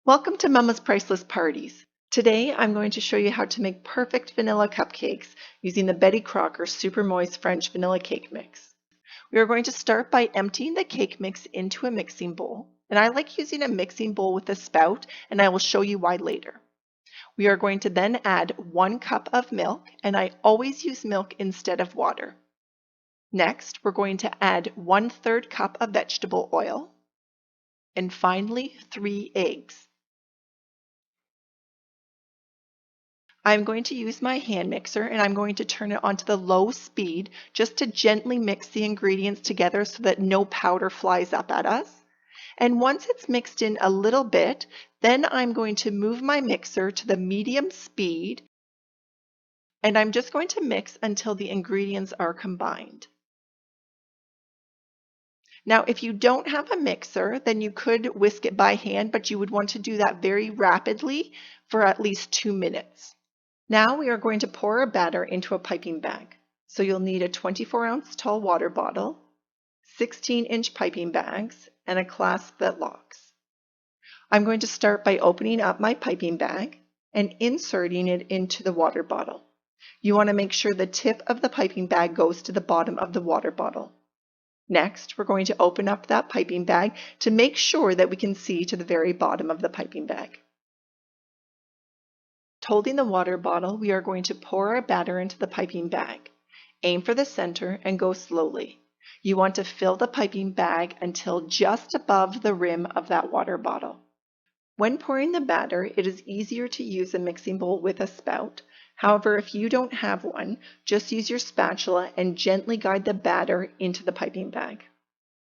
Welcome to Mama's Priceless Parties. Today I'm going to show you how to make perfect vanilla cupcakes using the Betty Crocker Super Moist French Vanilla Cake Mix. We are going to start by emptying the cake mix into a mixing bowl, and I like using a mixing bowl with a spout, and I will show you why later. We are going to then add 1 cup of milk, and I always use milk instead of water. Next, we're going to add 1/3 cup of vegetable oil, and finally 3 eggs. I'm going to use my hand mixer and I'm going to turn it onto the low speed just to gently mix the ingredients together so that no powder flies up at us. And once it's mixed in a little bit, then I'm going to move my mixer to the medium speed and I'm just going to mix until the ingredients are combined. Now, if you don't have a mixer, then you could whisk it by hand, but you would want to do that very rapidly for at least 2 minutes. Now we are going to pour our batter into a piping bag. So you'll need a 24-ounce tall water bottle, 16-inch piping bags, and a clasp that locks. I'm going to start by opening up my piping bag and inserting it into the water bottle. You want to make sure the tip of the piping bag goes to the bottom of the water bottle. Next, we're going to open up that piping bag to make sure that we can see to the very bottom of the piping bag. Holding the water bottle, we are going to pour our batter into the piping bag. Aim for the center and go slowly. You want to fill the piping bag until just above the rim of that water bottle. When pouring the batter, it is easier to use a mixing bowl with a spout. However, if you don't have one, just use your spatula and gently guide the batter into the piping bag.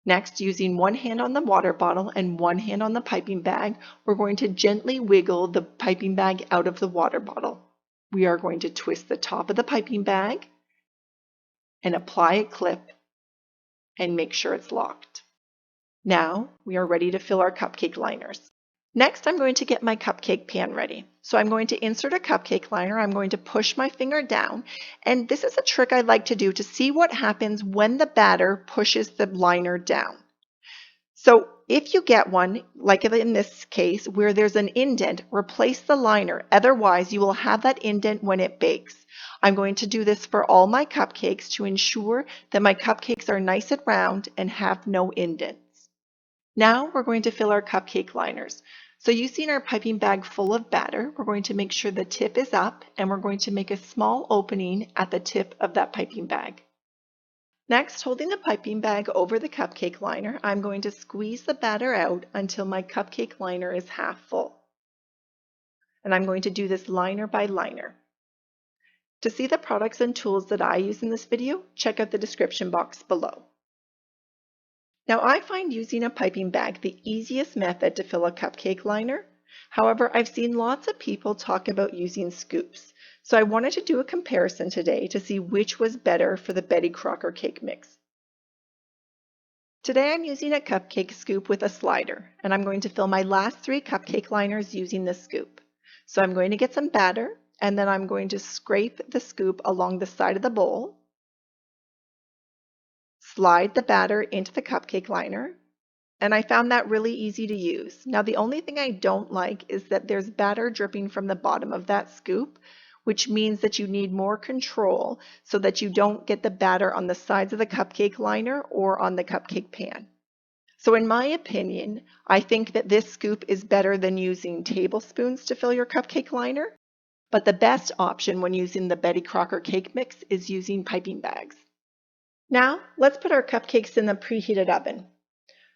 Next, using one hand on the water bottle and one hand on the piping bag, we're going to gently wiggle the piping bag out of the water bottle. We are going to twist the top of the piping bag and apply a clip and make sure it's locked. Now we are ready to fill our cupcake liners. Next, I'm going to get my cupcake pan ready. So I'm going to insert a cupcake liner. I'm going to push my finger down, and this is a trick I like to do to see what happens when the batter pushes the liner down. So if you get one, like in this case, where there's an indent, replace the liner. Otherwise, you will have that indent when it bakes. I'm going to do this for all my cupcakes to ensure that my cupcakes are nice and round and have no indents. Now we're going to fill our cupcake liners. So using our piping bag full of batter, we're going to make sure the tip is up and we're going to make a small opening at the tip of that piping bag. Next, holding the piping bag over the cupcake liner, I'm going to squeeze the batter out until my cupcake liner is half full. And I'm going to do this liner by liner. To see the products and tools that I use in this video, check out the description box below. Now, I find using a piping bag the easiest method to fill a cupcake liner. However, I've seen lots of people talk about using scoops. So I wanted to do a comparison today to see which was better for the Betty Crocker cake mix. Today I'm using a cupcake scoop with a slider, and I'm going to fill my last 3 cupcake liners using this scoop. So I'm going to get some batter, and then I'm going to scrape the scoop along the side of the bowl. Slide the batter into the cupcake liner, and I found that really easy to use. Now, the only thing I don't like is that there's batter dripping from the bottom of that scoop, which means that you need more control so that you don't get the batter on the sides of the cupcake liner or on the cupcake pan. So in my opinion, I think that this scoop is better than using tablespoons to fill your cupcake liner, but the best option when using the Betty Crocker cake mix is using piping bags. Now, let's put our cupcakes in the preheated oven.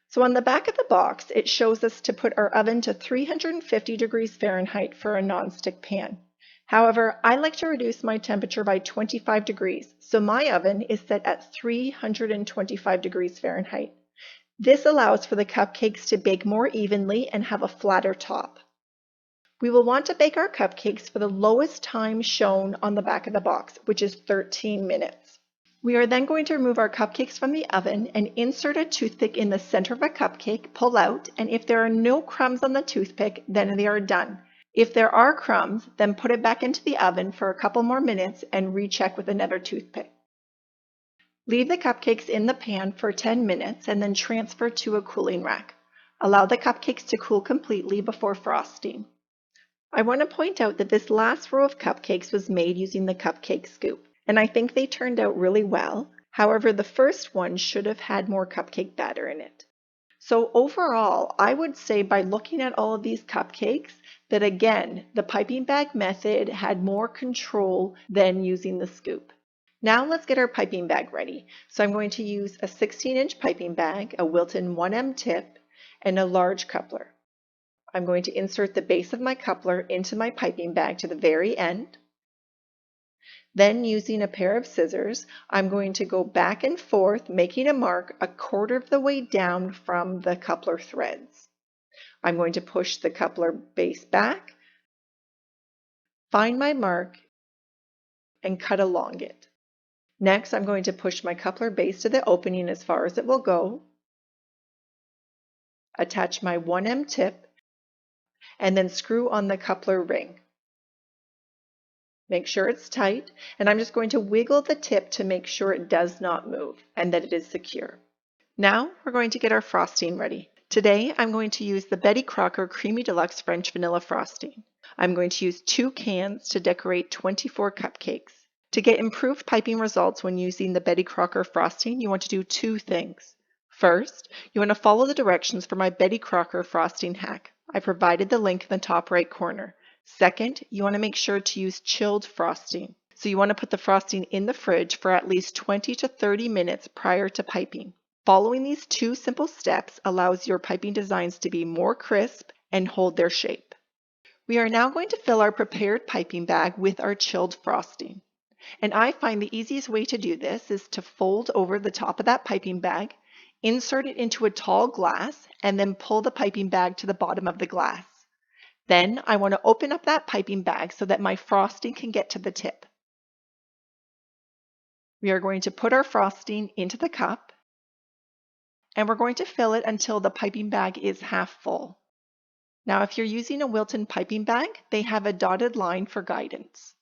So on the back of the box, it shows us to put our oven to 350 degrees Fahrenheit for a nonstick pan. However, I like to reduce my temperature by 25 degrees, so my oven is set at 325 degrees Fahrenheit. This allows for the cupcakes to bake more evenly and have a flatter top. We will want to bake our cupcakes for the lowest time shown on the back of the box, which is 13 minutes. We are then going to remove our cupcakes from the oven and insert a toothpick in the center of a cupcake, pull out, and if there are no crumbs on the toothpick, then they are done. If there are crumbs, then put it back into the oven for a couple more minutes and recheck with another toothpick. Leave the cupcakes in the pan for 10 minutes and then transfer to a cooling rack. Allow the cupcakes to cool completely before frosting. I want to point out that this last row of cupcakes was made using the cupcake scoop, and I think they turned out really well. However, the first one should have had more cupcake batter in it. So overall, I would say by looking at all of these cupcakes that again, the piping bag method had more control than using the scoop. Now let's get our piping bag ready. So I'm going to use a 16-inch piping bag, a Wilton 1M tip, and a large coupler. I'm going to insert the base of my coupler into my piping bag to the very end. Then using a pair of scissors, I'm going to go back and forth, making a mark 1/4 of the way down from the coupler threads. I'm going to push the coupler base back, find my mark, and cut along it. Next, I'm going to push my coupler base to the opening as far as it will go, attach my 1M tip, and then screw on the coupler ring. Make sure it's tight, and I'm just going to wiggle the tip to make sure it does not move and that it is secure. Now we're going to get our frosting ready. Today I'm going to use the Betty Crocker Creamy Deluxe French Vanilla Frosting. I'm going to use 2 cans to decorate 24 cupcakes. To get improved piping results when using the Betty Crocker frosting, you want to do 2 things. First, you want to follow the directions for my Betty Crocker frosting hack. I provided the link in the top right corner. Second, you want to make sure to use chilled frosting. So you want to put the frosting in the fridge for at least 20 to 30 minutes prior to piping. Following these 2 simple steps allows your piping designs to be more crisp and hold their shape. We are now going to fill our prepared piping bag with our chilled frosting. And I find the easiest way to do this is to fold over the top of that piping bag, insert it into a tall glass, and then pull the piping bag to the bottom of the glass. Then I want to open up that piping bag so that my frosting can get to the tip. We are going to put our frosting into the cup, and we're going to fill it until the piping bag is half full. Now, if you're using a Wilton piping bag, they have a dotted line for guidance.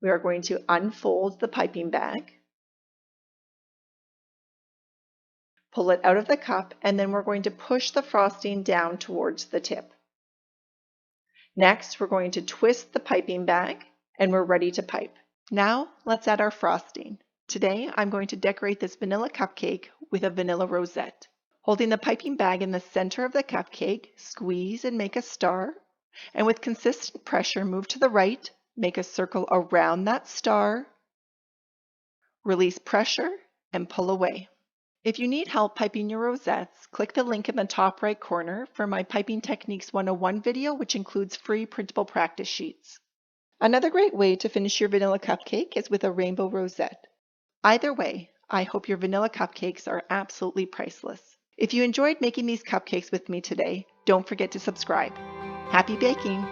We are going to unfold the piping bag, pull it out of the cup, and then we're going to push the frosting down towards the tip. Next, we're going to twist the piping bag, and we're ready to pipe. Now, let's add our frosting. Today, I'm going to decorate this vanilla cupcake with a vanilla rosette. Holding the piping bag in the center of the cupcake, squeeze and make a star, and with consistent pressure, move to the right, make a circle around that star, release pressure, and pull away. If you need help piping your rosettes, click the link in the top right corner for my Piping Techniques 101 video, which includes free printable practice sheets. Another great way to finish your vanilla cupcake is with a rainbow rosette. Either way, I hope your vanilla cupcakes are absolutely priceless. If you enjoyed making these cupcakes with me today, don't forget to subscribe. Happy baking!